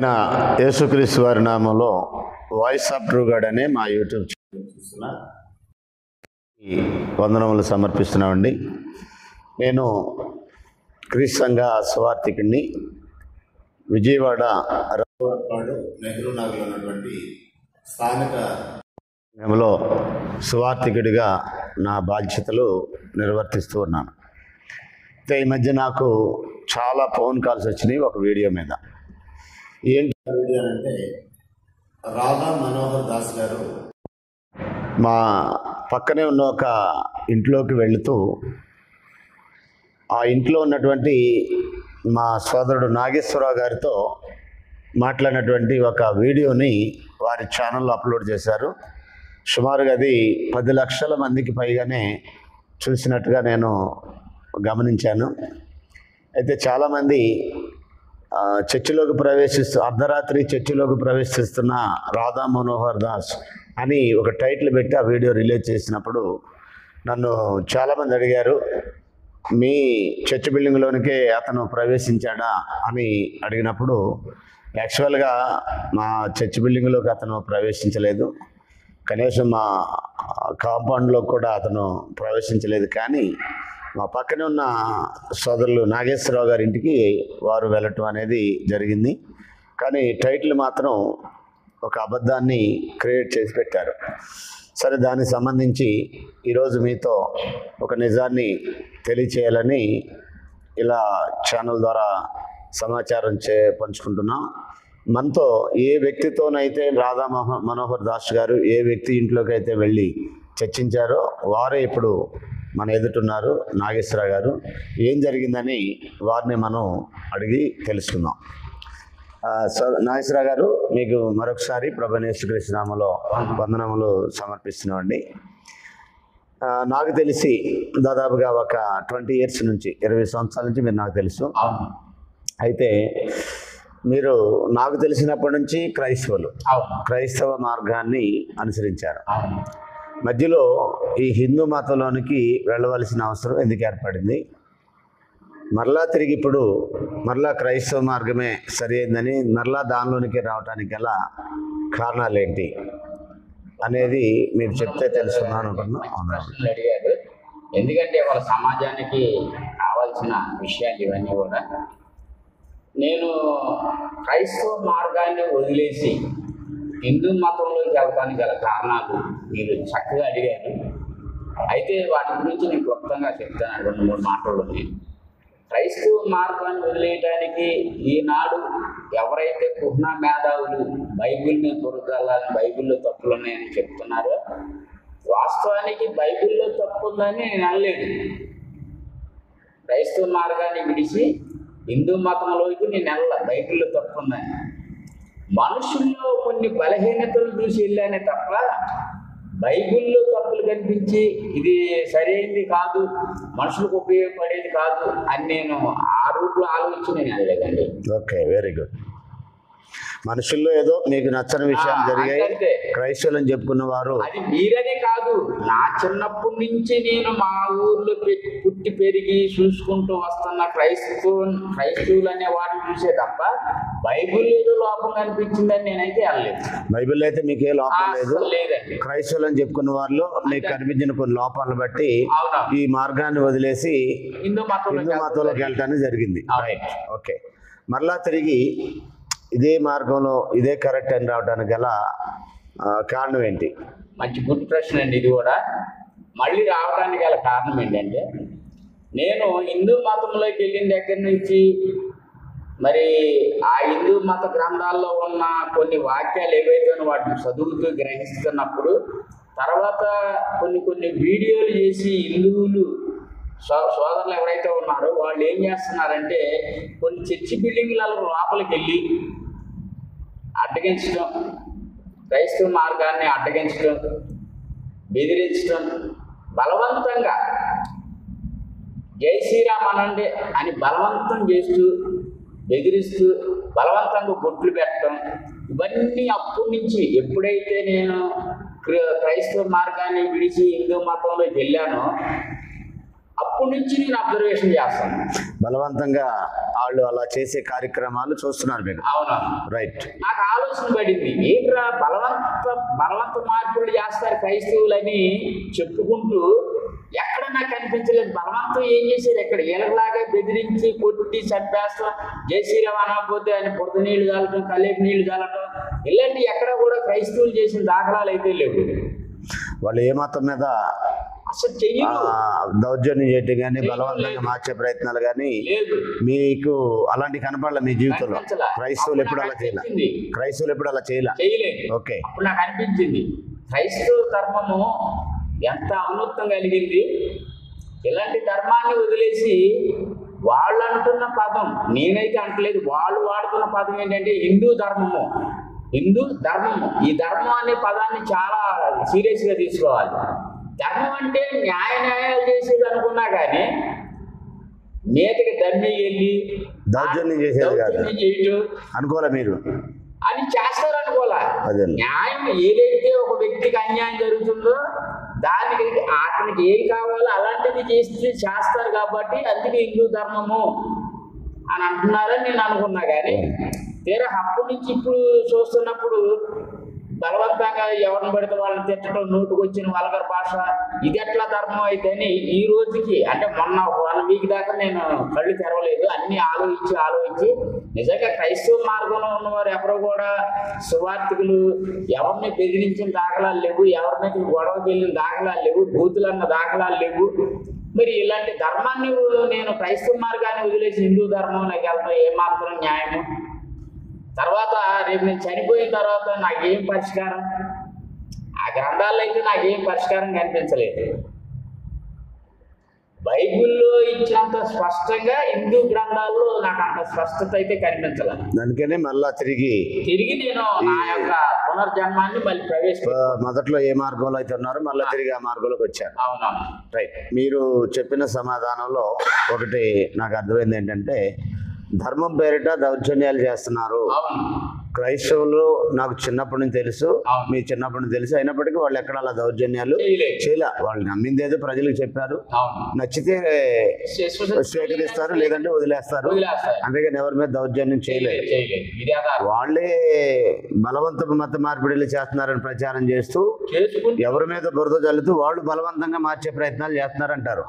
ప్రభువైన యేసుక్రీస్తు వారి నామంలో వాయిస్ ఆఫ్ ట్రూ గాడ్ అనే మా యూట్యూబ్ ఛానల్ చూస్తున్నా ఈ వందనములు సమర్పిస్తున్నామండి. నేను క్రీస్తు సంఘ సువార్థికుడిని. విజయవాడ రావులపాడు నెహ్రూ నగర్లో ఉన్నటువంటి స్థానిక సంఘంలో సువార్థికుడిగా నా బాధ్యతలు నిర్వర్తిస్తూ ఉన్నాను. అయితే ఈ మధ్య నాకు చాలా ఫోన్ కాల్స్ వచ్చినాయి ఒక వీడియో మీద. ఏంటి వీడియో అంటే, రాధా మనోహర్ దాస్ గారు మా పక్కనే ఉన్న ఒక ఇంట్లోకి వెళుతూ ఆ ఇంట్లో ఉన్నటువంటి మా సోదరుడు నాగేశ్వరరావు గారితో మాట్లాడినటువంటి ఒక వీడియోని వారి ఛానల్లో అప్లోడ్ చేశారు. సుమారుగా అది 10 లక్షల మందికి పైగానే చూసినట్టుగా నేను గమనించాను. అయితే చాలామంది చర్చిలోకి అర్ధరాత్రి చర్చిలోకి ప్రవేశిస్తున్న రాధా మనోహర్ దాస్ అని ఒక టైటిల్ పెట్టి ఆ వీడియో రిలీజ్ చేసినప్పుడు నన్ను చాలామంది అడిగారు, మీ చర్చ్ బిల్డింగ్లోనికే అతను ప్రవేశించాడా అని అడిగినప్పుడు, యాక్చువల్గా మా చర్చ్ బిల్డింగ్లోకి అతను ప్రవేశించలేదు, కనీసం మా కాంపౌండ్లో కూడా అతను ప్రవేశించలేదు. కానీ మా పక్కనే ఉన్న సోదరులు నాగేశ్వరరావు గారి ఇంటికి వారు వెళ్ళటం అనేది జరిగింది. కానీ టైటిల్ మాత్రం ఒక అబద్ధాన్ని క్రియేట్ చేసి పెట్టారు. సరే, దానికి సంబంధించి ఈరోజు మీతో ఒక నిజాన్ని తెలియచేయాలని ఇలా ఛానల్ ద్వారా సమాచారం పంచుకుంటున్నాం. మనతో ఏ వ్యక్తితోనైతే రాధా మనోహర్ దాస్ గారు ఏ వ్యక్తి ఇంట్లోకి అయితే వెళ్ళి చర్చించారో వారే ఇప్పుడు మన ఎదుటున్నారు. నాగేశ్వరరావు గారు, ఏం జరిగిందని వారిని మనం అడిగి తెలుసుకుందాం. నాగేశ్వరరావు గారు, మీకు మరొకసారి ప్రభువైన యేసుక్రీస్తు నామములో వందనములు సమర్పిస్తున్నామండి. నాకు తెలిసి దాదాపుగా ఒక 20 years నుంచి 20 సంవత్సరాల నుంచి మీరు నాకు తెలుసు. అయితే మీరు నాకు తెలిసినప్పటి నుంచి క్రైస్తవ మార్గాన్ని అనుసరించారు. మధ్యలో ఈ హిందూ మతంలోనికి వెళ్ళవలసిన అవసరం ఎందుకు ఏర్పడింది? మరలా తిరిగి ఇప్పుడు మరలా క్రైస్తవ మార్గమే సరి అయిందని మరలా దానిలోనికి రావడానికి గల కారణాలు ఏంటి అనేది మీరు చెప్తే తెలుసుకున్నాను అనుకున్నాను. అడిగారు, ఎందుకంటే వాళ్ళ సమాజానికి కావాల్సిన విషయాలు ఇవన్నీ కూడా. నేను క్రైస్తవ మార్గాన్ని వదిలేసి హిందూ మతంలోకి వెళ్తానికి గల కారణాలు మీరు చక్కగా అడిగారు. అయితే వాటి గురించి నేను క్లుప్తంగా చెప్తాను. 2-3 మాటలు. క్రైస్తవ మార్గాన్ని వదిలేయటానికి ఈనాడు ఎవరైతే కుహ్న మేధావులు బైబిల్ని దొరకాలని, బైబిల్లో తప్పులు ఉన్నాయని చెప్తున్నారో, వాస్తవానికి బైబిల్లో తప్పు ఉందని నేను అనలేదు. క్రైస్తవ మార్గాన్ని విడిచి హిందూ మతంలోకి నేను వెళ్ళా, బైబిల్లో తప్పు ఉందని. మనుషుల్లో కొన్ని బలహీనతలు చూసి వెళ్ళానే తప్ప బైబిల్లో తప్పులు కనిపించి ఇది సరైనది కాదు, మనుషులకు ఉపయోగపడేది కాదు అని నేను ఆ రూట్లో ఆలోచించి నేను వెళ్ళలేదండి. Okay, very good. మనుషుల్లో ఏదో మీకు నచ్చని విషయాలు జరిగాయి, క్రైస్తవులు అని చెప్పుకున్న వారు. అది మీరనే కాదు, నా చిన్నప్పటి నుంచి నేను మా ఊర్లో పుట్టి పెరిగి చూసుకుంటూ వస్తున్న క్రైస్తవులు అనే వాటిని చూసే తప్ప బైబిల్ ఏదో లోపం కనిపించిందని నేనైతే వెళ్ళలేదు. బైబిల్ అయితే మీకు ఏ లోపం లేదండి. క్రైస్తవులు అని చెప్పుకున్న వారిలో మీకు కనిపించిన కొన్ని లోపాలను బట్టి ఈ మార్గాన్ని వదిలేసి హిందూ మతంలోకి వెళ్ళటానికి జరిగింది. Right, okay. మరలా తిరిగి ఇదే మార్గంలో ఇదే కరెక్ట్ అని రావడానికి గల కారణం ఏంటి? మంచి గుడ్ ప్రశ్న అండి. ఇది కూడా మళ్ళీ రావడానికి గల కారణం ఏంటంటే, నేను హిందూ మతంలోకి వెళ్ళిన దగ్గర నుంచి మరి ఆ హిందూ మత గ్రంథాల్లో ఉన్న కొన్ని వాక్యాలు ఏవైతే వాటిని చదువుతూ గ్రహిస్తున్నప్పుడు తర్వాత కొన్ని వీడియోలు చేసి హిందువులు సోదరులు ఎవరైతే ఉన్నారో వాళ్ళు ఏం చేస్తున్నారంటే, కొన్ని చర్చి బిల్డింగ్ల లోపలికి వెళ్ళి అడ్డగించడం, క్రైస్తవ మార్గాన్ని అడ్డగించడం, బెదిరించడం, బలవంతంగా జై శ్రీరామ్ అనండి అని బలవంతం చేస్తూ బెదిరిస్తూ బలవంతంగా బొట్లు పెట్టడం, ఇవన్నీ అప్పటి నుంచి ఎప్పుడైతే నేను క్రైస్తవ మార్గాన్ని విడిచి హిందూ మతంలోకి వెళ్ళానో అప్పటి నుంచి నేను అబ్జర్వేషన్ చేస్తాను. బలవంతంగా వాళ్ళు అలా చేసే కార్యక్రమాలు చూస్తున్నారు మీరు. అవునా? రైట్. నాకు ఆలోచన పడింది, ఏంట్రా బలవంత మార్పులు చేస్తారు క్రైస్తవులని చెప్పుకుంటూ ఎక్కడ నాకు కనిపించలేదు. బలవంతం ఏం చేశారు? ఎక్కడ ఏళ్ళలాగా బెదిరించి కొట్టి చంపేస్తా, జై శ్రీరామ్ అనకపోతే ఆయన బురద నీళ్లు చల్లటం, కలేపు నీళ్లు చల్లటం, ఇలాంటివి ఎక్కడ కూడా క్రైస్తవులు చేసిన దాఖలాలు అయితే లేవు. వాళ్ళు ఏ మతం మీద అసలు చెయ్యరు, దౌర్జన్యం చేయటం కానీ బలవంతంగా మార్చే ప్రయత్నాలు కానీ లేదు. మీకు అలాంటి కనపడాల మీ జీవితంలో? కనిపించలా. క్రైస్తవులు ఎప్పుడు అలా చేయాల? క్రైస్తవులు ఎప్పుడు అలా చేయాల? చేయలేదు. ఓకే. అప్పుడు నాకు అనిపించింది క్రైస్తవ ధర్మము ఎంత ఔన్నత్యం కలిగింది. ఇలాంటి ధర్మాన్ని వదిలేసి వాళ్ళు అంటున్న పదం, నేనైతే అంటలేదు, వాళ్ళు వాడుతున్న పదం ఏంటంటే హిందూ ధర్మము. ఈ ధర్మం అనే పదాన్ని చాలా సీరియస్గా తీసుకోవాలి. ధర్మం అంటే న్యాయాలు చేసేది అనుకున్నా కానీ నేతకి దమ్మి వెళ్ళి దౌర్జన్యం చేసేది కాదు చేయటం అనుకోలే మీరు అని చేస్తారు అనుకోలే. అదే న్యాయం ఏదైతే ఒక వ్యక్తికి అన్యాయం జరుగుతుందో దానికి అతనికి ఏం కావాలో అలాంటిది చేస్తారు కాబట్టి అందుకే హిందూ ధర్మము అని అంటున్నారని నేను అనుకున్నా. కానీ తీరా అప్పటి నుంచి ఇప్పుడు చూస్తున్నప్పుడు బలవంతంగా ఎవరిని పడితే వాళ్ళని తిట్టడం, నోటుకు వచ్చిన వల్గర్ భాష, ఇది ఎట్లా ధర్మం అయితే అని ఈ రోజుకి, అంటే మొన్న 1 వీక్ దాకా నేను కళ్ళు తెరవలేదు. అన్ని ఆలోచించి నిజంగా క్రైస్తవ మార్గంలో ఉన్నవారు ఎవరు కూడా సువార్థికులు ఎవరిని బెదిరించిన దాఖలాలు లేవు, ఎవరి మీద గొడవకి వెళ్ళిన దాఖలాలు లేవు, బూతులన్న దాఖలాలు లేవు. మరి ఇలాంటి ధర్మాన్ని నేను క్రైస్తవ మార్గాన్ని వదిలేసి హిందూ ధర్మంలోకి వెళ్తాం ఏమాత్రం న్యాయము? తర్వాత రేపు నేను చనిపోయిన తర్వాత నాకేం పరిష్కారం? ఆ గ్రంథాల్లో అయితే నాకేం పరిష్కారం కనిపించలేదు. బైబిల్లో ఇచ్చినంత స్పష్టంగా హిందూ గ్రంథాల్లో నాకు అంత స్పష్టత అయితే కనిపించలేదు. దానికనే మళ్ళా తిరిగి నేను నా యొక్క పునర్జన్మాన్ని మళ్ళీ మొదట్లో ఏ మార్గంలో అయితే ఉన్నారో మళ్ళీ తిరిగి ఆ మార్గంలోకి వచ్చారు. అవునవును. రైట్. మీరు చెప్పిన సమాధానంలో ఒకటి నాకు అర్థమైంది ఏంటంటే, ధర్మం పేరిట దౌర్జన్యాలు చేస్తున్నారు. క్రైస్తవులు నాకు చిన్నప్పటి నుంచి తెలుసు, మీ చిన్నప్పటి నుంచి తెలుసు, అయినప్పటికీ వాళ్ళు ఎక్కడ అలా దౌర్జన్యాలు చేయలే. వాళ్ళు నమ్మిందేదో ప్రజలకు చెప్పారు, నచ్చితే స్వీకరిస్తారు, లేదంటే వదిలేస్తారు. అంతేగాని ఎవరి మీద దౌర్జన్యం చేయలేదు. వాళ్ళే బలవంతపు మత మార్పిడిలు చేస్తున్నారని ప్రచారం చేస్తూ ఎవరి మీద బురద జల్లుతూ వాళ్ళు బలవంతంగా మార్చే ప్రయత్నాలు చేస్తున్నారంటారు.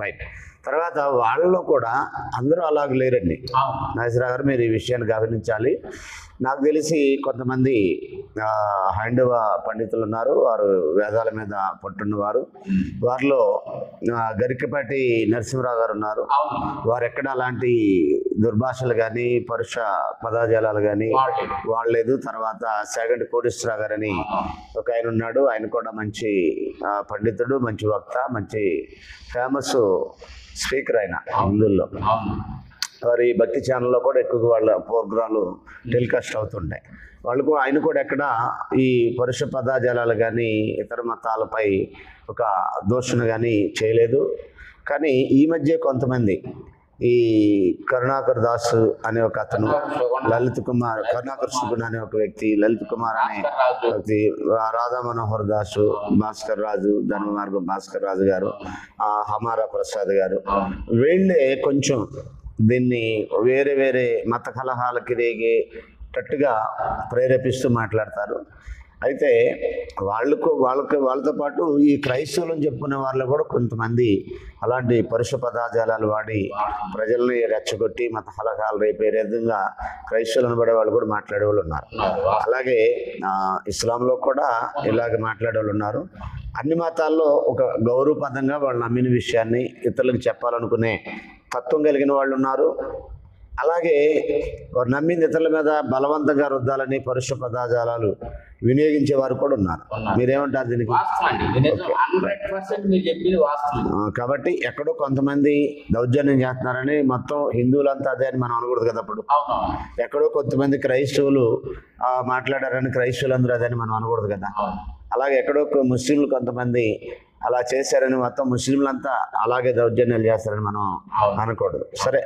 రైట్. తర్వాత వాళ్ళలో కూడా అందరూ అలాగ లేరండి. నాగేశ్వరరావు గారు, మీరు ఈ విషయాన్ని గమనించాలి. నాకు తెలిసి కొంతమంది హైందవ పండితులు ఉన్నారు, వారు వేదాల మీద పట్టున్నవారు. వారిలో గరికపాటి నరసింహరావు గారు ఉన్నారు. వారు ఎక్కడ అలాంటి దుర్భాషలు కానీ పరుష పదాజాలాలు కానీ వాడలేదు. తర్వాత సెగండి కోటేశ్వరరావు గారు అని ఒక ఆయన ఉన్నాడు. ఆయన కూడా మంచి పండితుడు, మంచి వక్త, మంచి ఫేమస్ స్పీకర్ ఆయన హిందువుల్లో. వారి భక్తి ఛానల్లో కూడా ఎక్కువగా వాళ్ళ ప్రోగ్రాలు టెలికాస్ట్ అవుతుంటాయి. ఆయన కూడా ఎక్కడ ఈ పరుష పదాజాలాలు కానీ ఇతర మతాలపై ఒక దూషణ కానీ చేయలేదు. కానీ ఈ మధ్య కొంతమంది, ఈ కరుణాకర్ దాస్ అనే ఒక అతను, లలిత్ కుమార్, కరుణాకర్ సుగుణ అనే ఒక వ్యక్తి, లలిత్ కుమార్ అనే వ్యక్తి, రాధా మనోహర్ దాసు, భాస్కర్ రాజు, ధర్మ మార్గం భాస్కర్ రాజు గారు, హమారా ప్రసాద్ గారు, వీళ్ళే కొంచెం దీన్ని వేరే వేరే మత కలహాలకి రేగేటట్టుగా ప్రేరేపిస్తూ మాట్లాడతారు. అయితే వాళ్ళతో పాటు ఈ క్రైస్తవులను చెప్పుకునే వాళ్ళు కూడా కొంతమంది అలాంటి పరుష పదాజాలాలు వాడి ప్రజల్ని రెచ్చగొట్టి మత కలహాలు రేపే విధంగా క్రైస్తవులను పడే వాళ్ళు కూడా మాట్లాడే వాళ్ళు ఉన్నారు. అలాగే ఇస్లాంలో కూడా ఇలాగ మాట్లాడే వాళ్ళు ఉన్నారు. అన్ని మతాల్లో ఒక గౌరవపదంగా వాళ్ళు నమ్మిన విషయాన్ని ఇతరులకు చెప్పాలనుకునే తత్వం కలిగిన వాళ్ళు ఉన్నారు. అలాగే వారు నమ్మిన ఇతరుల మీద బలవంతంగా రుద్దాలని పరుష పదాజాలాలు వినియోగించే వారు కూడా ఉన్నారు. మీరేమంటారు దీనికి? కాబట్టి ఎక్కడో కొంతమంది దౌర్జన్యం చేస్తున్నారని మొత్తం హిందువులంతా అదే అని మనం అనకూడదు కదా. అప్పుడు ఎక్కడో కొంతమంది క్రైస్తవులు మాట్లాడారని క్రైస్తవులందరూ అదే అని మనం అనకూడదు కదా. అలాగే ఎక్కడో ముస్లింలు కొంతమంది అలా చేశారని మొత్తం ముస్లింలంతా అలాగే దౌర్జన్యాలు చేస్తారని మనం అనకూడదు. సరే,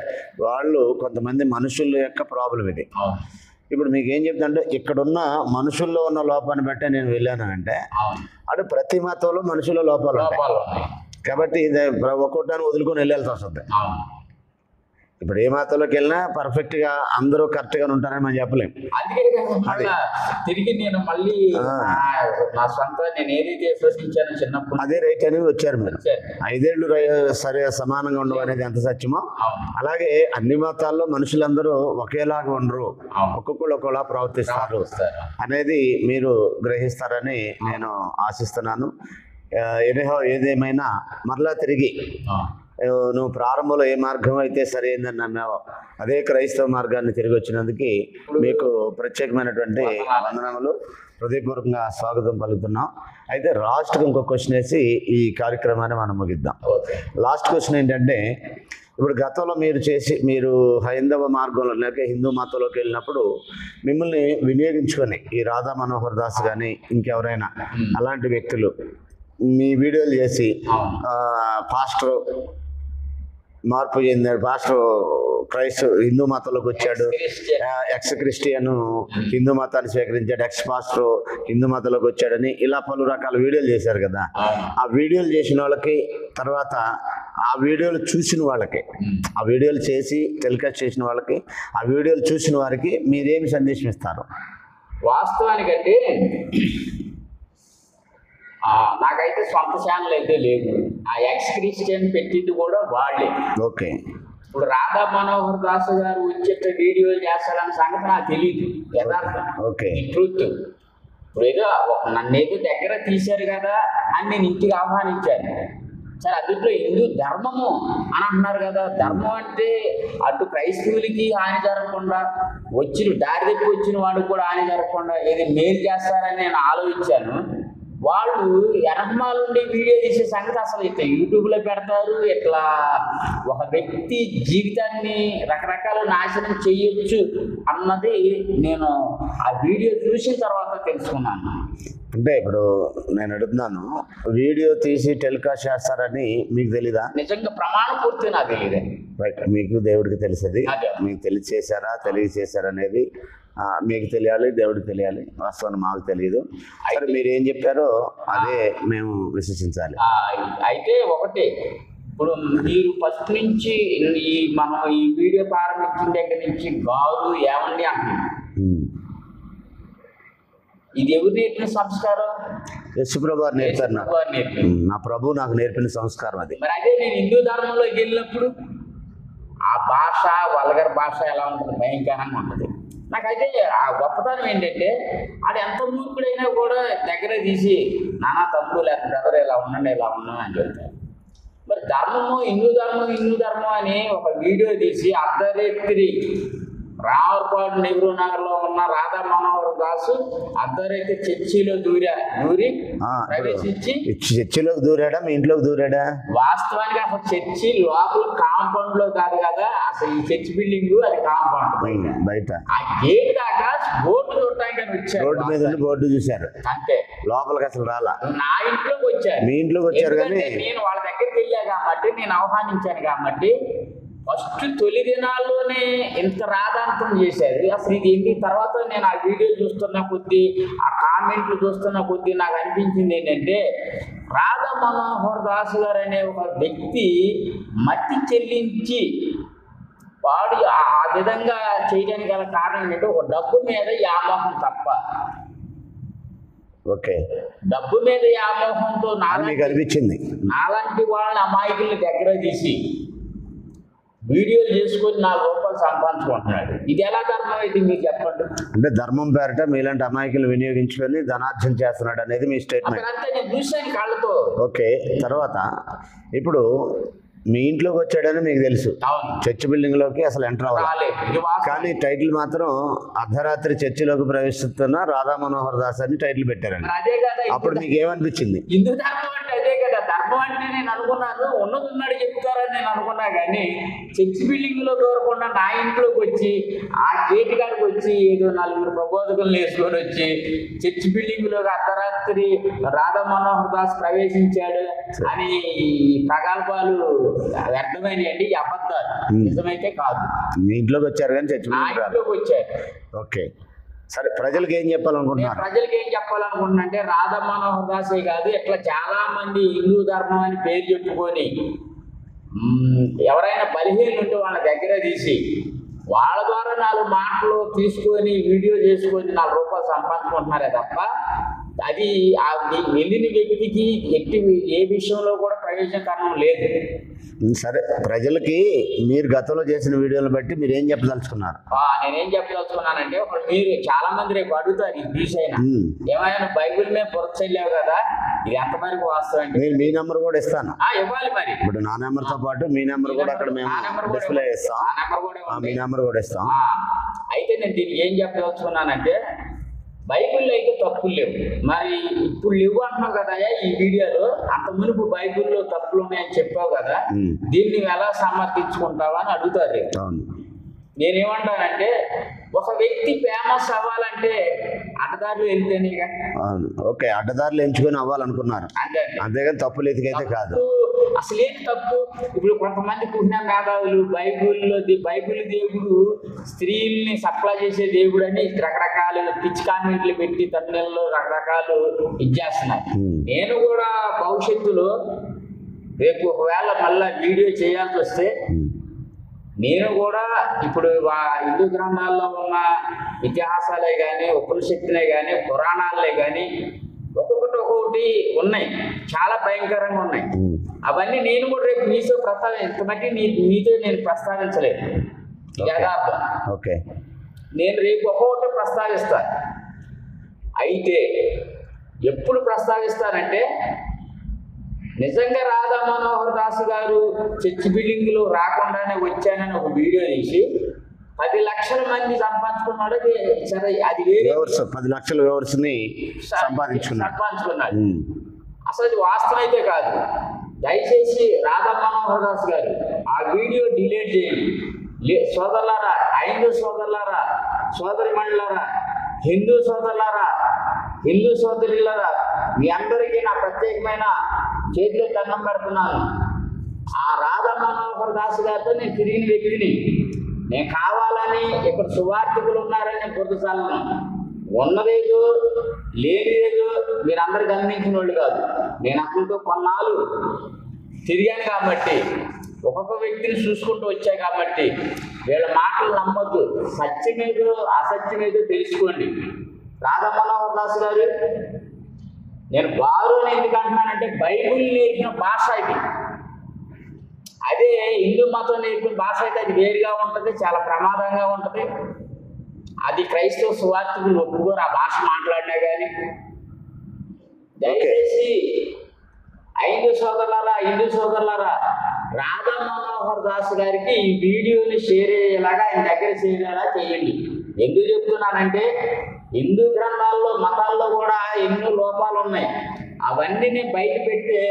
వాళ్ళు కొంతమంది మనుషుల యొక్క ప్రాబ్లం ఇది. ఇప్పుడు మీకు ఏం చెప్తాంటే, ఇక్కడున్న మనుషుల్లో ఉన్న లోపాన్ని బట్టే నేను వెళ్ళాను అంటే, అటు ప్రతి మతంలో మనుషుల లోపాలు ఉంటాయి. కాబట్టి ఒక్కొక్కటాన్ని వదులుకొని వెళ్ళాల్సి వస్తుంది. అవును. ఇప్పుడు ఏ మతంలోకి వెళ్ళినా పర్ఫెక్ట్గా అందరూ కరెక్ట్గా ఉంటారని మనం చెప్పలేం. అందుకే కదా మళ్ళా తిరిగి నేను మళ్ళీ నా సొంత నేను ఏదైతే విశ్వసించానో చిన్నప్పుడు అదే రైట్ అని వచ్చారు మీరు. వచ్చాను. 5 ఏళ్ళు సరే సమానంగా ఉండవు అనేది ఎంత సత్యమో అవును. అలాగే అన్ని మతాల్లో మనుషులందరూ ఒకేలాగా ఉండరు, అవును. ఒక్కొక్కరు ఒక్కోలా ప్రవర్తిస్తారు అనేది మీరు గ్రహిస్తారని నేను ఆశిస్తున్నాను. ఏదేమైనా మరలా తిరిగి నువ్వు ప్రారంభంలో ఏ మార్గం అయితే సరైందని నమ్మావో అదే క్రైస్తవ మార్గాన్ని తిరిగి వచ్చినందుకు మీకు ప్రత్యేకమైనటువంటి వందనములు, హృదయపూర్వకంగా స్వాగతం పలుకుతున్నాం. అయితే లాస్ట్కి ఇంకో క్వశ్చన్ వేసి ఈ కార్యక్రమాన్ని మనం ముగిద్దాం. లాస్ట్ క్వశ్చన్ ఏంటంటే, ఇప్పుడు గతంలో మీరు హైందవ మార్గంలో లేక హిందూ మతంలోకి వెళ్ళినప్పుడు మిమ్మల్ని వినియోగించుకొని ఈ రాధా మనోహర్ దాస్ కానీ ఇంకెవరైనా అలాంటి వ్యక్తులు మీ వీడియోలు చేసి పాస్టర్ మార్పు చెందాడు, పాస్టర్ హిందూ మతంలోకి వచ్చాడు, ఎక్స్ క్రిస్టియన్ హిందూ మతాన్ని స్వీకరించాడు, ఎక్స్ పాస్టర్ హిందూ మతంలోకి వచ్చాడని ఇలా పలు రకాల వీడియోలు చేశారు కదా. ఆ వీడియోలు చేసిన వాళ్ళకి, తర్వాత ఆ వీడియోలు చూసిన వాళ్ళకి, ఆ వీడియోలు చేసి టెలికాస్ట్ చేసిన వాళ్ళకి, ఆ వీడియోలు చూసిన వారికి మీరేమి సందేశం ఇస్తారు? వాస్తవానికంటే నాకైతే సొంత ఛానల్ అయితే లేదు. ఆ ఎక్స్ క్రిస్టియన్ పెట్టింది కూడా వాళ్ళే. ఓకే. ఇప్పుడు రాధా మనోహర్ దాస్ గారు వచ్చేట వీడియోలు చేస్తాడన్న సంగతి నాకు తెలియదు, యథార్థం. ఓకే. ట్రూత్. ఇప్పుడు ఏదో నన్ను ఏదో దగ్గర తీశారు కదా అని నేను ఇంటికి ఆహ్వానించాను. సరే, అందులో హిందూ ధర్మము అని అంటున్నారు కదా. ధర్మం అంటే అటు క్రైస్తవులకి హాని జరగకుండా, దారి తప్పి వచ్చిన వాడికి కూడా హాని జరగకుండా ఏది మేలు చేస్తారని నేను ఆలోచించాను. వాళ్ళు ఎనహమాల నుండి వీడియో తీసే సంగతి అసలు ఇట్లా యూట్యూబ్లో పెడతారు, ఇట్లా ఒక వ్యక్తి జీవితాన్ని రకరకాల నాశనం చేయొచ్చు అన్నది నేను ఆ వీడియో చూసిన తర్వాత తెలుసుకున్నాను. అంటే ఇప్పుడు నేను అడుగుతున్నాను, వీడియో తీసి టెలికాస్ట్ చేస్తారని మీకు తెలీదా? నిజంగా ప్రమాణం పూర్తి నాకు తెలియదు. రైట్. మీకు దేవుడికి తెలిసేది, మీకు తెలియచేశారా అనేది మీకు తెలియాలి, దేవుడికి తెలియాలి. వాస్తవాన్ని మాకు తెలియదు. సరే, మీరు ఏం చెప్పారో అదే మేము విశ్వసించాలి. అయితే ఒకటి, ఇప్పుడు మీరు ఫస్ట్ నుంచి మనం ఈ వీడియో ప్రారంభించిన దగ్గర నుంచి గారు ఏమండి అంటున్నాం. ఇది ఎవరు నేర్పిన సంస్కారం? యేసుప్రభు నేర్పారు. నా ప్రభు నాకు నేర్పిన సంస్కారం అది. మరి అదే నేను హిందూ ధర్మంలోకి వెళ్ళినప్పుడు ఆ భాష, వల్గర్ భాష ఎలా ఉంటుంది, భయంకరంగా ఉంటుంది. నాకైతే ఆ గొప్పతనం ఏంటంటే, అది ఎంత మూర్ఖుడైనా కూడా దగ్గర తీసి నానా తమ్ముడు లేకపోతే బ్రదర్ ఇలా ఉండండి అని చెప్తారు. మరి హిందూ ధర్మం అని ఒక వీడియో తీసి అర్ధరాత్రి రావర్పాడు నెహ్రూ నగర్లో ఉన్న రాధా మనోహర్ దాసు అర్ధరాత్రి చర్చిలో దూరి ప్రవేశించి, చర్చిలోకి దూరాడా, మీ ఇంట్లోకి దూరాడా? వాస్తవానికి అసలు చర్చి లోపల కాంపౌండ్ లో కాదు కదా, అసలు ఈ చర్చి బిల్డింగ్ అది కాంపౌండ్ బయట. ఆ గేట్ దాకా బోర్డు చూడటానికి వచ్చారు. రోడ్డు మీద బోర్డు చూశారు అంతే, లోపలికి అసలు రాలా. నా ఇంట్లోకి వచ్చారు. మీ ఇంట్లోకి వచ్చారు కానీ నేను వాళ్ళ దగ్గరికి వెళ్ళా కాబట్టి, నేను ఆహ్వానించాను కాబట్టి, ఫస్ట్ తొలి దినాల్లోనే ఇంత రాధాంతం చేశారు. అసలు ఇది ఏంటి? తర్వాత నేను ఆ వీడియో చూస్తున్న కొద్దీ, ఆ కామెంట్లు చూస్తున్న కొద్దీ నాకు అనిపించింది ఏంటంటే, రాధా మనోహర్ దాస్ గారు అనే ఒక వ్యక్తి మట్టి చెల్లించి వాడు ఆ విధంగా చేయడానికి గల కారణం ఏంటంటే, ఒక డబ్బు మీద వ్యామోహం తప్ప. ఓకే. డబ్బు మీద వ్యామోహంతో అనిపించింది నాలాంటి వాళ్ళని అమాయకుల్ని దగ్గర తీసి వీడియోలు చేసుకొని 4 రూపాయలు సంపాదించుకుంటున్నాడు. ఇది ఎలా ధర్మం అయితే మీరు చెప్పండి. అంటే ధర్మం పేరట మీలాంటి అమాయకులు వినియోగించుకొని ధనార్జన చేస్తున్నాడు అనేది మీ స్టేట్మెంట్. అంతే, నేను చూసాను కాళ్ళతో. ఓకే. తర్వాత ఇప్పుడు మీ ఇంట్లోకి వచ్చాడని మీకు తెలుసు, చర్చ్ బిల్డింగ్ లోకి అసలు ఎంటర్ అవ్వాలి, కానీ టైటిల్ మాత్రం అర్ధరాత్రి చర్చిలోకి ప్రవేశిస్తున్న రాధా మనోహర్ దాస్ అని టైటిల్ పెట్టారండి. అదే కదా. అప్పుడు మీకు ఏమనిపించింది? హిందూ ధర్మం అంటే అదే కదా. ధర్మం అంటే నేను అనుకున్నాను ఉన్నాడు చెప్తారని నేను అనుకున్నా, కానీ చర్చ్ బిల్డింగ్ లో దూరకుండా నా ఇంట్లోకి వచ్చి ఆ గేట్ కాడికి వచ్చి ఏదో 4 ప్రబోధకులను వేసుకొని వచ్చి చర్చ్ బిల్డింగ్ లోకి అర్ధరాత్రి రాధా మనోహర్ దాస్ ప్రవేశించాడు అని ప్రగల్భాలు వ్యర్థమైనవి, అబద్ధాలు. నిజమైతే కాదు. మీ ఇంట్లోకి వచ్చారు కానీ చర్చ్ బిల్డింగ్ వచ్చారు. ఓకే. సరే, ప్రజలకు ఏం నేను చెప్పాలనుకుంటున్నారు? ప్రజలకు ఏం చెప్పాలనుకుంటున్నా అంటే రాధా మనోహర్ దాసే కాదు, ఇట్లా చాలా మంది హిందూ ధర్మం అని పేరు చెప్పుకొని ఎవరైనా బలహీనలు ఉంటే వాళ్ళ దగ్గర తీసి వాళ్ళ ద్వారా 4 మాటలు తీసుకొని వీడియో చేసుకొని 4 రూపాయలు సంపాదించుకుంటున్నారే తప్ప అది వెళ్ళిన వ్యక్తికి ఏ విషయంలో కూడా ప్రయోజనకరం లేదు. సరే, ప్రజలకి మీరు గతంలో చేసిన వీడియోలు బట్టి మీరు ఏం చెప్పదలుచుకున్నారు? నేనేం చెప్పదలుచుకున్నానంటే, ఇప్పుడు మీరు చాలా మంది రేపు అడుగుతారు ఈ దిశైనా ఏమైనా బైబిల్ మీద పొరచెల్లావు కదా, ఇది ఎంతవరకు వాస్తవం? నేను మీ నెంబర్ కూడా ఇస్తాను. ఇవ్వాలి మరి. ఇప్పుడు నా నెంబర్తో పాటు మీ నెంబర్ కూడా అక్కడ మేము డిస్ప్లే చేస్తాం. మీ నెంబర్ కూడా ఇస్తాం. అయితే నేను దీనికి ఏం చెప్పదలుచుకున్నానంటే, బైబిల్లో అయితే తప్పులు లేవు, మరి ఇప్పుడు లేవు అంటున్నావు కదా ఈ వీడియోలో. అంత మునుపు బైబిల్లో తప్పులు ఉన్నాయని చెప్పావు కదా, దీన్ని ఎలా సమర్థించుకుంటావా అని అడుగుతారు. నేనేమంటానంటే, ఒక వ్యక్తి ఫేమస్ అవ్వాలంటే అడ్డదారులు వెళ్తేనే. ఓకే, అడ్డదారులు ఎంచుకొని అవ్వాలనుకున్నారు అంతేగాని తప్పులు ఎతికైతే కాదు. అసలేం తప్పు? ఇప్పుడు కొంతమంది పుణ్య మేధావులు బైబిల్ దేవుడు స్త్రీల్ని సప్లై చేసే దేవుడు అని రకరకాల పిచ్చి కామెంట్లు పెట్టి తమిళంలో రకరకాలు ఇచ్చేస్తున్నారు. నేను కూడా భవిష్యత్తులో రేపు ఒకవేళ మళ్ళా వీడియో చేయాల్సి వస్తే నేను కూడా ఇప్పుడు హిందూ గ్రంథాల్లో ఉన్న ఇతిహాసాలే కానీ, ఉపనిషత్తులే కానీ, పురాణాలే కానీ ఒక్కొక్కటి ఉన్నాయి, చాలా భయంకరంగా ఉన్నాయి. అవన్నీ నేను కూడా రేపు మీతో ఇంతమట్టి మీతో నేను ప్రస్తావించలేదు, యథార్థం. ఓకే, నేను రేపు ఒక్కొక్కటి ప్రస్తావిస్తాను. అయితే ఎప్పుడు ప్రస్తావిస్తానంటే, నిజంగా రాధా మనోహర్ దాస్ గారు చర్చి బిల్డింగ్లో రాకుండానే వచ్చానని ఒక వీడియో తీసి 10 లక్షల మంది సంపాదించుకున్నాడు. సరే, అది వేరే 10 లక్షల వ్యూవర్స్ ని సంపాదించుకున్నాడు. అసలు అది వాస్తవం అయితే కాదు. దయచేసి రాధా మనోహర్ దాస్ గారు ఆ వీడియో డిలీట్ చేయండి. సోదరులారా, హైందూ సోదరులారా, సోదరి మండలారా, హిందూ సోదరులారా, హిందూ సోదరులారా, మీ అందరికీ నా ప్రత్యేకమైన చేతిలో దండం పెడుతున్నాను. ఆ రాధా మనోహర్ దాస్ గారితో నేను తిరిగిన వ్యక్తిని. నేను కావాలని ఇక్కడ సువార్థికులు ఉన్నారని బుద్ధసాలను ఉన్నదేదో లేనిదేదో మీరందరూ గమనించిన వాళ్ళు కాదు. నేను అతనితో కొన్నాళ్ళు తిరిగాను కాబట్టి, ఒక్కొక్క వ్యక్తిని చూసుకుంటూ వచ్చాయి కాబట్టి వీళ్ళ మాటలు నమ్మొద్దు. సత్యమేదో అసత్యమేదో తెలుసుకోండి. రాధా మనోహర్ దాస్ గారు, నేను వారు అని ఎందుకు అంటున్నానంటే, బైబిల్ నేర్పిన భాష ఇది. అదే హిందూ మతం నేర్పిన భాష అయితే అది వేరుగా ఉంటుంది, చాలా ప్రమాదంగా ఉంటుంది. అది క్రైస్తవ సువార్థికులు ఒప్పుకోరు ఆ భాష మాట్లాడినా కానీ. దయచేసి హిందూ సోదరులారా, రాధా మనోహర్ దాస్ గారికి ఈ వీడియోని షేర్ అయ్యేలాగా, ఆయన దగ్గర షేర్ అయ్యేలా చేయండి. ఎందుకు చెప్తున్నానంటే, హిందూ గ్రంథాల్లో మతాల్లో కూడా ఎన్నో లోపాలు ఉన్నాయి. అవన్నీ నేను బయట పెడితే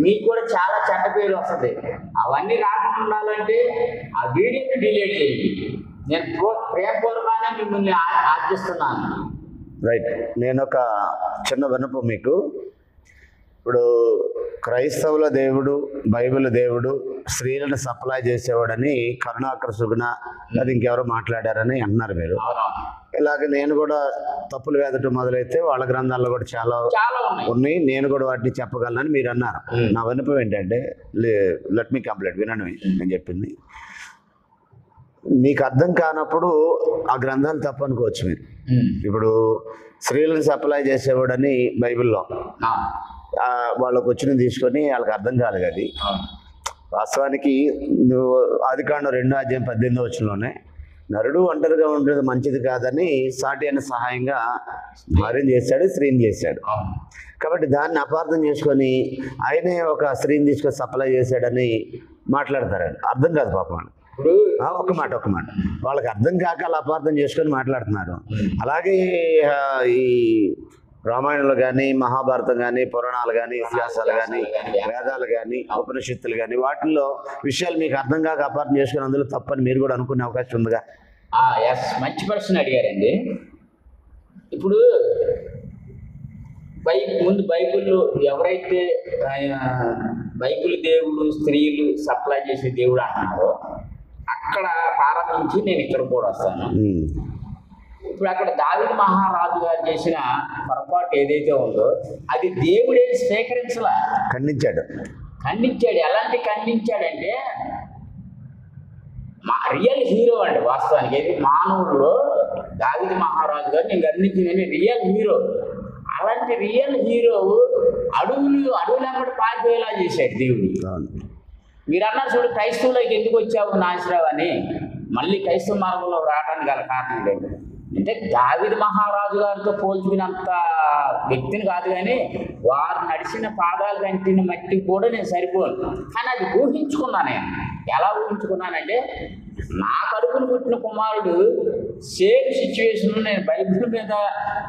మీకు కూడా చాలా చెడ్డ పేరు వస్తుంది. అవన్నీ రాకుండా ఉండాలంటే ఆ వీడియోని డిలీట్ చేయండి. నేను ప్రేమపూర్వకంగానే మిమ్మల్ని ఆర్జిస్తున్నాను. రైట్, నేను ఒక చిన్న విన్నపం మీకు. ఇప్పుడు క్రైస్తవుల దేవుడు, బైబిల్ దేవుడు స్త్రీలను సప్లై చేసేవాడని కరుణాకర్ సుగుణ అది ఇంకెవరో మాట్లాడారని అంటున్నారు మీరు. ఇలాగ నేను కూడా తప్పులు వేదటం మొదలైతే వాళ్ళ గ్రంథాల్లో కూడా చాలా ఉన్నాయి, నేను కూడా వాటిని చెప్పగలనని మీరు అన్నారు. నా విన్నపం ఏంటంటే, లెట్ మీ కంప్లీట్ వినండి నేను చెప్పింది. నీకు అర్థం కానప్పుడు ఆ గ్రంథాలు తప్పు అనుకోవచ్చు మీరు. ఇప్పుడు స్త్రీలను సప్లై చేసేవాడని బైబిల్లో వాళ్ళకు వచ్చిన తీసుకొని వాళ్ళకి అర్థం కాలేదు. అది వాస్తవానికి నువ్వు ఆదికాండం 2:18 నరుడు ఒంటరిగా ఉండేది మంచిది కాదని సాటి అయిన సహాయంగా భార్యను చేశాడు, స్త్రీని చేశాడు. కాబట్టి దాన్ని అపార్థం చేసుకొని ఆయనే ఒక స్త్రీని తీసుకొని సప్లై చేశాడని మాట్లాడతారండి. అర్థం కాదు పాపం. ఒక మాట వాళ్ళకి అర్థం కాక అలా అపార్థం చేసుకొని మాట్లాడుతున్నారు. అలాగే ఈ రామాయణంలో కానీ, మహాభారతం కానీ, పురాణాలు కానీ, ఇతిహాసాలు కానీ, వేదాలు కానీ, ఉపనిషత్తులు కానీ, వాటిల్లో విషయాలు మీకు అర్థం కాక అపార్థం చేసుకుని అందులో తప్పని మీరు కూడా అనుకునే అవకాశం ఉందిగా. మంచి ప్రశ్న అడిగారండి. ఇప్పుడు ముందు బైబిల్లో ఎవరైతే బైబిల్ దేవుడు స్త్రీలు సప్లై చేసే దేవుడు అంటున్నారో అక్కడ ప్రారంభించి నేను ఇక్కడ కూడా వస్తాను. ఇప్పుడు అక్కడ దావీదు మహారాజు గారు చేసిన పొరపాటు ఏదైతే ఉందో అది దేవుడే స్వీకరించలా, ఖండించాడు. ఎలాంటి ఖండించాడంటే రియల్ హీరో అండి వాస్తవానికి. ఇది మానవుల్లో దావీదు మహారాజు గారు నేను ఖండించిందని రియల్ హీరో. అలాంటి రియల్ హీరో అడవులెంబడి పారిపోయేలా చేశాడు దేవుడు. మీరు అన్నారు చూడు, క్రైస్తవులకు ఎందుకు వచ్చావు నాశరావు అని. మళ్ళీ క్రైస్తవ మార్గంలో రావడానికి గల కారణం లేదు. అంటే దావీదు మహారాజు గారితో పోల్చుకున్నంత వ్యక్తిని కాదు, కానీ వారు నడిచిన పాదాలు కంటిన మట్టి కూడా నేను సరిపోను. కానీ అది ఊహించుకున్నాను. నేను ఎలా ఊహించుకున్నానంటే, నా కడుపును పుట్టిన కుమారుడు సేమ్ సిచ్యువేషన్లో నేను బైబిల్ మీద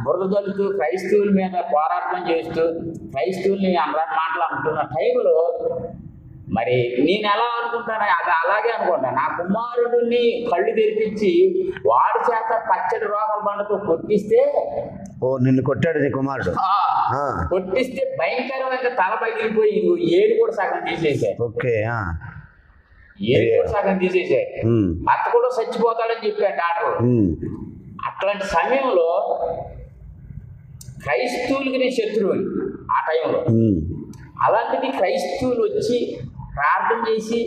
బురద జల్లుతూ క్రైస్తవుల మీద పోరాటం చేస్తూ క్రైస్తవుల్ని అందరి మాటలు అంటున్న టైంలో మరి నేను ఎలా అనుకుంటాను, అది అలాగే అనుకుంటాను. నా కుమారుడిని కళ్ళు తెరిపించి వాడి చేత పచ్చడి రోగాల బండతో కొట్టిస్తే, నిన్ను కొట్టాడు నీ కుమారుడు, కొట్టిస్తే భయంకరమైన తల పగిలిపోయి ఏడు కూడా సగం తీసేసాడు. ఏడు కూడా సగం తీసేసాడు. అత్త కూడా చచ్చిపోతాడని చెప్పాడు డాక్టర్. అట్లాంటి సమయంలో క్రైస్తవులకి నేను శత్రువుని ఆ టైంలో. అలాంటిది క్రైస్తవులు వచ్చి ప్రార్థన చేసి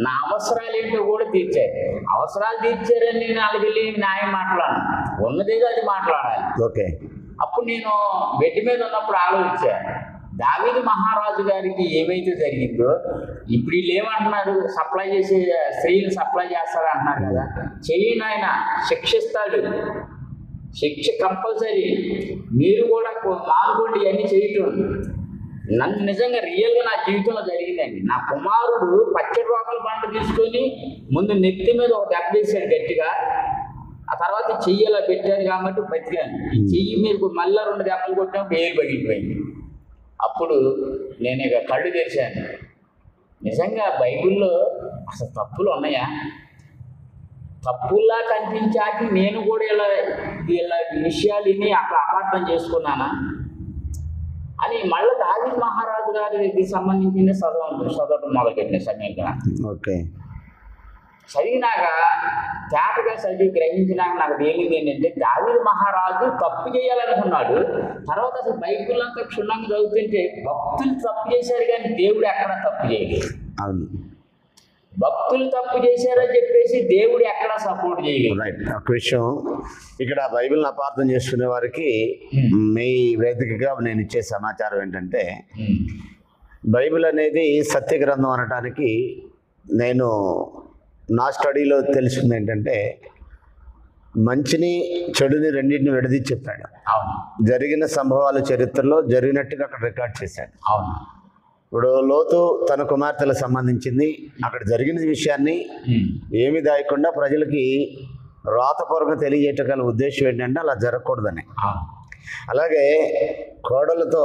నా అవసరాలు ఏంటో కూడా తీర్చారు. అవసరాలు తీర్చారని నేను వాళ్ళకి వెళ్ళి న్యాయం మాట్లాడాను, ఉన్నదేదో అది మాట్లాడాలి. అప్పుడు నేను బెడ్ మీద ఉన్నప్పుడు ఆలోచించాను, దావీదు మహారాజు గారికి ఏమైతే జరిగిందో ఇప్పుడు వీళ్ళు ఏమంటున్నారు, సప్లై చేసే స్త్రీలు సప్లై చేస్తారు అంటున్నారు కదా. చెయ్యండి, ఆయన శిక్షిస్తాడు, శిక్ష కంపల్సరీ. మీరు కూడా మానుకోండి ఇవన్నీ చేయటం. నన్ను నిజంగా రియల్గా నా జీవితంలో జరిగిందండి. నా కుమారుడు పచ్చడి రోగాల పంట తీసుకొని ముందు నెత్తి మీద ఒక దెబ్బ వేసాడు గట్టిగా. ఆ తర్వాత చెయ్యి అలా పెట్టారు కాబట్టి బతికాను. ఈ చెయ్యి మీద మళ్ళీ 2 దెబ్బలు కొట్టినప్పుడు ఏలు పగిలిపోయింది. అప్పుడు నేను ఇక కళ్ళు తెరిచాను. నిజంగా బైబిల్లో అసలు తప్పులు ఉన్నాయా? తప్పుల్లా కనిపించాక నేను కూడా ఇలా విషయాలు విని అట్లా అపార్థం చేసుకున్నానా అని మళ్ళీ దావీదు మహారాజు గారికి సంబంధించిన చదవటం మొదలుపెట్టిన సమయంలో చదివినాక తేటగా చదివి గ్రహించినాక నాకు తేలింది ఏంటంటే, దావీదు మహారాజు తప్పు చేయాలనుకున్నాడు. తర్వాత అసలు బైబిల్ అంతా క్షుణ్ణంగా చదువుతుంటే భక్తులు తప్పు చేశారు కానీ దేవుడు ఎక్కడా తప్పు చేయలేదు. భక్తులు తప్పు చేశారని చెప్పేసి దేవుడు ఎక్కడా సపోర్ట్ చేయలేదు. ఒక విషయం ఇక్కడ బైబిల్ని అపార్థం చేసుకునే వారికి మీ వేదికగా నేను ఇచ్చే సమాచారం ఏంటంటే, బైబిల్ అనేది సత్య గ్రంథం అనటానికి నేను నా స్టడీలో తెలిసింది ఏంటంటే, మంచిని చెడుని రెండింటిని విడదీసి చెప్పాడు. జరిగిన సంభవాలు చరిత్రలో జరిగినట్టుగా అక్కడ రికార్డ్ చేశాడు. ఇప్పుడు లోతు తన కుమార్తెలకు సంబంధించింది అక్కడ జరిగిన విషయాన్ని ఏమి దాయకుండా ప్రజలకి రాతపూర్వకంగా తెలియజేయటగల ఉద్దేశం ఏంటంటే అలా జరగకూడదని. అలాగే కోడలతో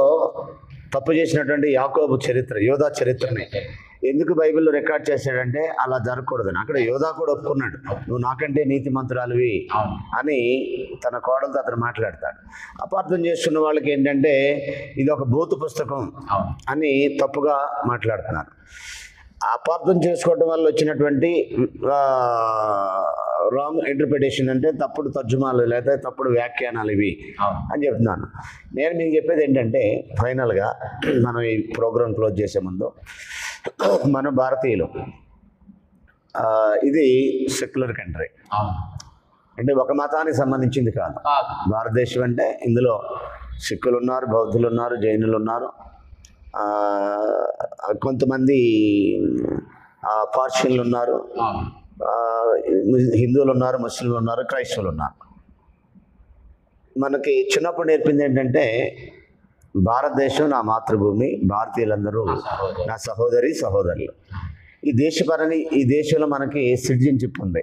తప్పు చేసినటువంటి యాకోబు చరిత్ర, యోధా చరిత్రని ఎందుకు బైబిల్లో రికార్డ్ చేశాడంటే అలా జరగకూడదని. అక్కడ యోధా కూడా ఒప్పుకున్నాడు, నువ్వు నాకంటే నీతిమంతురాలివి అని తన కోడలతో అతను మాట్లాడతాడు. అపార్థం చేస్తున్న వాళ్ళకి ఏంటంటే ఇది ఒక భూత పుస్తకం అని తప్పుగా మాట్లాడుతున్నారు. అపార్థం చేసుకోవడం వల్ల వచ్చినటువంటి రాంగ్ ఇంటర్ప్రిటేషన్ అంటే తప్పుడు తర్జుమాలు లేదా తప్పుడు వ్యాఖ్యానాలు ఇవి అని చెప్తున్నాను. నేను మీకు చెప్పేది ఏంటంటే, ఫైనల్గా మనం ఈ ప్రోగ్రాం క్లోజ్ చేసే ముందు, మన భారతీయులు ఇది సెక్యులర్ కంట్రీ, అంటే ఒక మతానికి సంబంధించింది కాదు. భారతదేశం అంటే ఇందులో సిక్కులు ఉన్నారు, బౌద్ధులు ఉన్నారు, జైనులు ఉన్నారు, కొంతమంది పార్షియన్లు ఉన్నారు, హిందువులు ఉన్నారు, ముస్లింలు ఉన్నారు, క్రైస్తవులు ఉన్నారు. మనకి చిన్నప్పుడు నేర్పింది ఏంటంటే, భారతదేశం నా మాతృభూమి, భారతీయులందరూ నా సహోదరి సహోదరులు. ఈ దేశంలో మనకి సిటిజన్షిప్ ఉంది,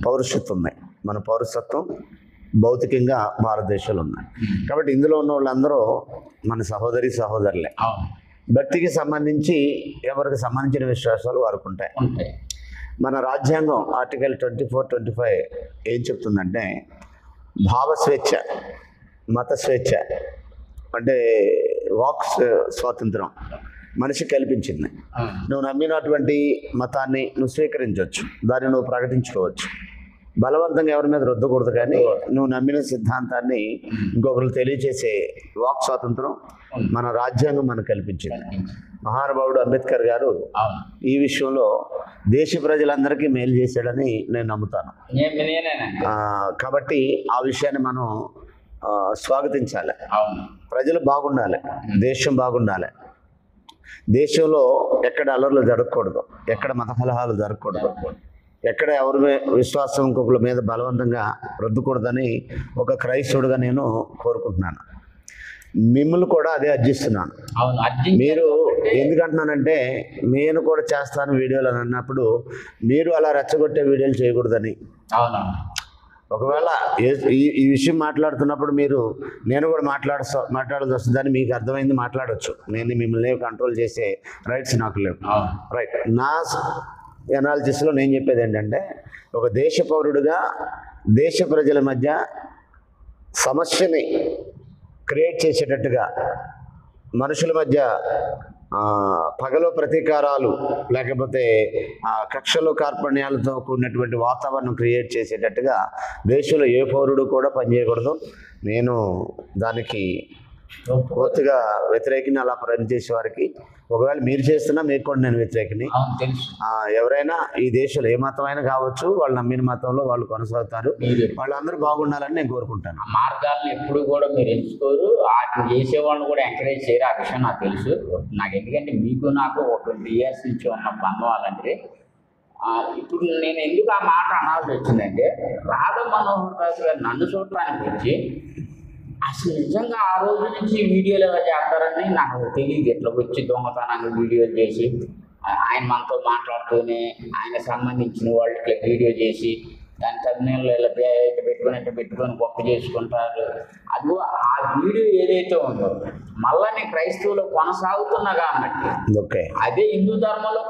పౌరసత్వం ఉంది. మన పౌరసత్వం భౌతికంగా భారతదేశంలో ఉన్నాయి కాబట్టి ఇందులో ఉన్న వాళ్ళందరూ మన సహోదరి సహోదరులే. భక్తికి సంబంధించి ఎవరికి సంబంధించిన విశ్వాసాలు వారికి ఉంటాయి. మన రాజ్యాంగం ఆర్టికల్ 24, 25 ఏం చెప్తుందంటే, భావ స్వేచ్ఛ, మత స్వేచ్ఛ అంటే వాక్ స్వాతంత్రం మనిషి కల్పించింది. నువ్వు నమ్మినటువంటి మతాన్ని నువ్వు స్వీకరించవచ్చు, దాన్ని నువ్వు ప్రకటించుకోవచ్చు. బలవంతంగా ఎవరి మీద రుద్దకూడదు, కానీ నువ్వు నమ్మిన సిద్ధాంతాన్ని ఇంకొకరు తెలియచేసే వాక్ స్వాతంత్రం మన రాజ్యాంగం మనకు కల్పించింది. మహానుభావుడు అంబేద్కర్ గారు ఈ విషయంలో దేశ ప్రజలందరికీ మేలు చేశాడని నేను నమ్ముతాను. కాబట్టి ఆ విషయాన్ని మనం స్వాగతించాలి. ప్రజలు బాగుండాలి, దేశం బాగుండాలి. దేశంలో ఎక్కడ అల్లర్లు జరగకూడదు, ఎక్కడ మత కలహాలు జరగకూడదు, ఎక్కడ ఎవరి విశ్వాసం ఇంకొకరి మీద బలవంతంగా రుద్దకూడదని ఒక క్రైస్తవుడిగా నేను కోరుకుంటున్నాను. మిమ్మల్ని కూడా అదే అర్జిస్తున్నాను. మీరు ఎందుకంటున్నానంటే, నేను కూడా చేస్తాను వీడియోలు అని అన్నప్పుడు మీరు అలా రెచ్చగొట్టే వీడియోలు చేయకూడదని. ఒకవేళ ఈ విషయం మాట్లాడుతున్నప్పుడు నేను కూడా మాట్లాడాల్సి వస్తుందని మీకు అర్థమైంది, మాట్లాడవచ్చు. నేను మిమ్మల్ని కంట్రోల్ చేసే రైట్స్ నాకు లేవు. రైట్. నా ఎనాలిసిస్లో నేను చెప్పేది ఏంటంటే, ఒక దేశ పౌరుడిగా దేశ ప్రజల మధ్య సమస్యని క్రియేట్ చేసేటట్టుగా, మనుషుల మధ్య పగలో ప్రతీకారాలు లేకపోతే కక్షలు కార్పణ్యాలతో కూడినటువంటి వాతావరణం క్రియేట్ చేసేటట్టుగా దేశంలో ఏ పౌరుడు కూడా పనిచేయకూడదు. నేను దానికి పూర్తిగా వ్యతిరేకిని. అలా పనిచేసే వారికి, ఒకవేళ మీరు చేస్తున్నా మీకు కూడా నేను వ్యతిరేకిని. ఎవరైనా ఈ దేశంలో ఏ మతం అయినా కావచ్చు, వాళ్ళు నమ్మిన మతంలో వాళ్ళు కొనసాగుతారు. వాళ్ళందరూ బాగుండాలని నేను కోరుకుంటాను. మార్గాలను ఎప్పుడు కూడా మీరు ఎంచుకోరు, వాటిని చేసేవాళ్ళని కూడా ఎంకరేజ్ చేయరు. ఆ విషయం నాకు తెలుసు. నాకు ఎందుకంటే మీకు నాకు ఒక 20 years నుంచి ఉన్న బంధం అలాంటిది. ఇప్పుడు నేను ఎందుకు ఆ మాట అనాల్సి వచ్చిందంటే, రాధా మనోహర్ దాస్ గారు నన్ను చూడటానికి వచ్చి అసలు నిజంగా ఆ రోజు నుంచి వీడియోలు ఎలా చేస్తారని నాకు తెలియదు. ఎట్లా వచ్చి దొంగతనాన్ని వీడియోలు చేసి ఆయన మనతో మాట్లాడుతూనే ఆయన సంబంధించిన వాళ్ళు ఇట్లా వీడియో చేసి దాని తగ్గినలో ఇలా పెట్టుకొని గొప్ప చేసుకుంటారు. అది ఆ వీడియో ఏదైతే ఉందో మళ్ళా నేను క్రైస్తవులో కొనసాగుతున్నా కాబట్టి అదే హిందూ ధర్మంలో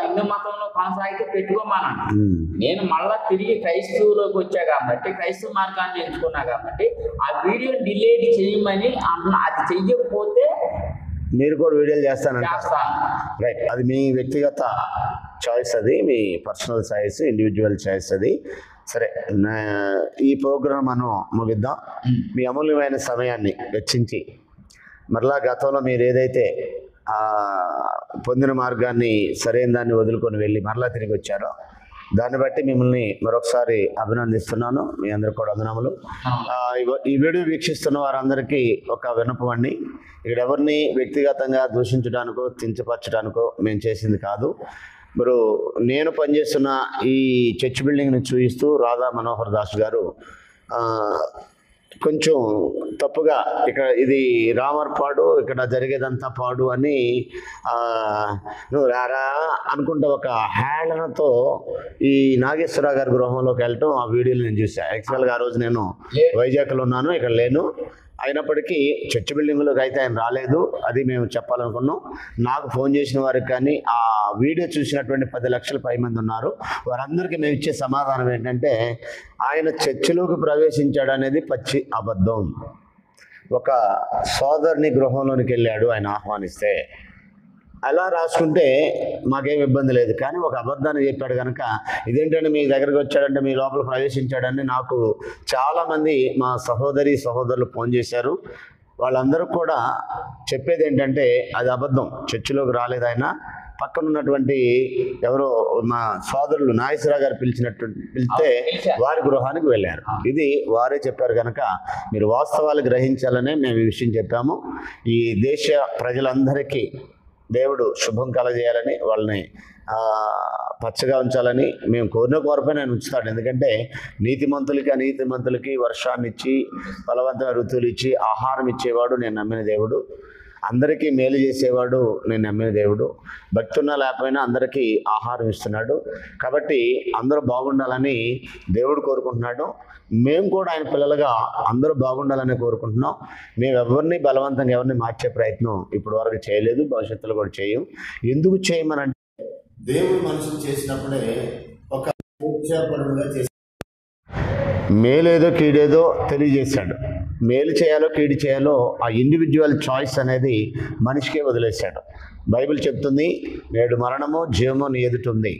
హిందూ మతంలో కొనసాగితే పెట్టుకోమానండి. నేను మళ్ళా తిరిగి క్రైస్తవులోకి వచ్చా కాబట్టి, క్రైస్తవ మార్గాన్ని ఎంచుకున్నా కాబట్టి ఆ వీడియో డిలీట్ చేయమని అంటున్నా. అది చెయ్యకపోతే మీరు కూడా వీడియోలు చేస్తాను. రైట్. అది మీ వ్యక్తిగత చాయిస్, అది మీ పర్సనల్ చాయిస్, ఇండివిజువల్ చాయిస్ అది. సరే, ఈ ప్రోగ్రాం మనం ముగిద్దాం. మీ అమూల్యమైన సమయాన్ని వెచ్చించి మరలా గతంలో మీరు ఏదైతే పొందిన మార్గాన్ని, సరైన దాన్ని వదులుకొని వెళ్ళి మరలా తిరిగి వచ్చారో దాన్ని బట్టి మిమ్మల్ని మరొకసారి అభినందిస్తున్నాను. మీ అందరికి కూడా వందనములు. ఈ వీడియో వీక్షిస్తున్న వారందరికీ ఒక విన్నపం అండి. ఇక్కడ ఎవరిని వ్యక్తిగతంగా దూషించడానికో కించపరచడానికో మేము చేసింది కాదు. మరి నేను పనిచేస్తున్న ఈ చర్చ్ బిల్డింగ్ని చూపిస్తూ రాధా మనోహర్ దాస్ గారు కొంచెం తప్పుగా ఇక్కడ ఇది రామర్పాడు, ఇక్కడ జరిగేదంతా పాడు అని నువ్వు రారా అనుకుంటే ఒక హేళనతో ఈ నాగేశ్వరరావు గారి గృహంలోకి వెళ్ళటం ఆ వీడియోలు నేను చూసాను. యాక్చువల్గా ఆ రోజు నేను వైజాగ్లో ఉన్నాను, ఇక్కడ లేను. అయినప్పటికీ చర్చ్ బిల్డింగ్లోకి అయితే ఆయన రాలేదు, అది మేము చెప్పాలనుకున్నాం. నాకు ఫోన్ చేసిన వారికి కానీ ఆ వీడియో చూసినటువంటి 10 లక్షల పై మంది ఉన్నారు. వారందరికీ మేము ఇచ్చే సమాధానం ఏంటంటే, ఆయన చర్చిలోకి ప్రవేశించాడు అనేది పచ్చి అబద్ధం. ఒక సోదరుని గృహంలోనికి వెళ్ళాడు ఆయన ఆహ్వానిస్తే. అలా రాసుకుంటే మాకేం ఇబ్బంది లేదు. కానీ ఒక అబద్ధాన్ని చెప్పాడు కనుక ఇదేంటంటే మీ దగ్గరికి వచ్చాడంటే మీ లోపల ప్రవేశించాడని నాకు చాలామంది మా సహోదరులు ఫోన్ చేశారు. వాళ్ళందరూ కూడా చెప్పేది ఏంటంటే అది అబద్ధం, చర్చిలోకి రాలేదు ఆయన. పక్కన ఉన్నటువంటి ఎవరో మా సోదరులు నాగేశ్వరరావు గారు పిలిస్తే వారి గృహానికి వెళ్ళారు. ఇది వారే చెప్పారు కనుక మీరు వాస్తవాలు గ్రహించాలనే మేము ఈ విషయం చెప్పాము. ఈ దేశ ప్రజలందరికీ దేవుడు శుభం కలజేయాలని, వాళ్ళని పచ్చగా ఉంచాలని మేము కోరిపోయినా ఆయన ఉంచుతాడు. ఎందుకంటే నీతిమంతులకి అనీతిమంతులకి వర్షాన్ని ఇచ్చి ఫలవంతమైన ఋతువులు ఇచ్చి ఆహారం ఇచ్చేవాడు నేను నమ్మిన దేవుడు. అందరికీ మేలు చేసేవాడు నేను నమ్మిన దేవుడు. భక్తున్నా లేకపోయినా అందరికీ ఆహారం ఇస్తున్నాడు. కాబట్టి అందరూ బాగుండాలని దేవుడు కోరుకుంటున్నాడు. మేము కూడా ఆయన పిల్లలుగా అందరూ బాగుండాలని కోరుకుంటున్నాం. మేము ఎవరిని బలవంతంగా ఎవరిని మార్చే ప్రయత్నం ఇప్పటి వరకు చేయలేదు, భవిష్యత్తులో కూడా చేయం. ఎందుకు చేయమనంటే, దేవుడు మనుషులు చేసినప్పుడే ఒక మేలేదో కీడేదో తెలియజేశాడు. మేలు చేయాలో కీడు చేయాలో ఆ ఇండివిజువల్ చాయిస్ అనేది మనిషికే వదిలేశాడు. బైబిల్ చెప్తుంది, నేడు మరణము జీవము నీ ఎదుట ఉంది.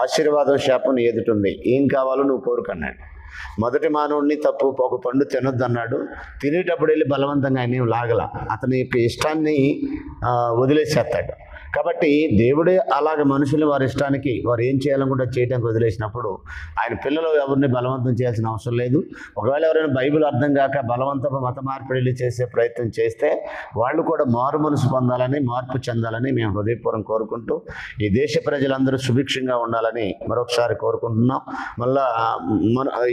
ఆశీర్వాదం శాపం నీ ఎదుటుంది, ఏం కావాలో నువ్వు కోరుకన్నాడు. మొదటి మానవుడిని తప్పు ఒక పండు తినొద్దు అన్నాడు. తినేటప్పుడు వెళ్ళి బలవంతంగా ఆయన ఏం లాగల, అతని యొక్క ఇష్టాన్ని వదిలేసేస్తాడు. కాబట్టి దేవుడే అలాగ మనుషులు వారి ఇష్టానికి వారు ఏం చేయాలనుకుంటే చేయడానికి వదిలేసినప్పుడు ఆయన పిల్లలు ఎవరిని బలవంతం చేయాల్సిన అవసరం లేదు. ఒకవేళ ఎవరైనా బైబిల్ అర్థం కాక బలవంతపు మత మార్పిడిలు చేసే ప్రయత్నం చేస్తే వాళ్ళు కూడా మారు మనసు పొందాలని, మార్పు చెందాలని మేము హృదయపూర్వకం కోరుకుంటూ ఈ దేశ ప్రజలందరూ సుభిక్షంగా ఉండాలని మరొకసారి కోరుకుంటున్నాం. మళ్ళా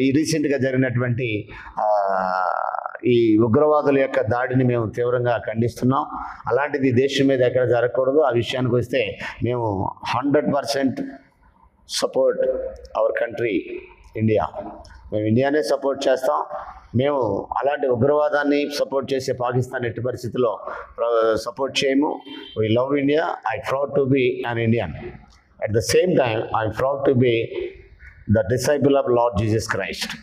ఈ రీసెంట్గా జరిగినటువంటి ఈ ఉగ్రవాదుల యొక్క దాడిని మేము తీవ్రంగా ఖండిస్తున్నాం. అలాంటిది దేశం మీద ఎక్కడ జరగకూడదు. ఆ విషయానికి వస్తే మేము 100% సపోర్ట్ అవర్ కంట్రీ ఇండియా. మేము ఇండియానే సపోర్ట్ చేస్తాం. మేము అలాంటి ఉగ్రవాదాన్ని సపోర్ట్ చేసే పాకిస్తాన్ ఎట్టి పరిస్థితుల్లో సపోర్ట్ చేయము. We love India. I proud to be an Indian. At the same time I proud to be the disciple of Lord Jesus Christ.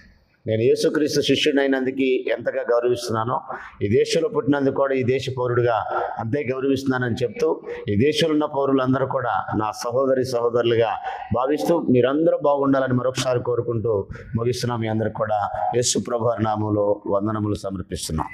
నేను యేసుక్రీస్తు శిష్యుడైనందుకు ఎంతగా గౌరవిస్తున్నానో ఈ దేశంలో పుట్టినందుకు కూడా ఈ దేశ పౌరుడిగా అంతే గౌరవిస్తున్నానని చెప్తూ ఈ దేశంలో ఉన్న పౌరులందరూ కూడా నా సహోదరులుగా భావిస్తూ మీరందరూ బాగుండాలని మరొకసారి కోరుకుంటూ ముగిస్తున్నాం. మీ అందరికి కూడా యేసు ప్రభువారి నామములో వందనములు సమర్పిస్తున్నాం.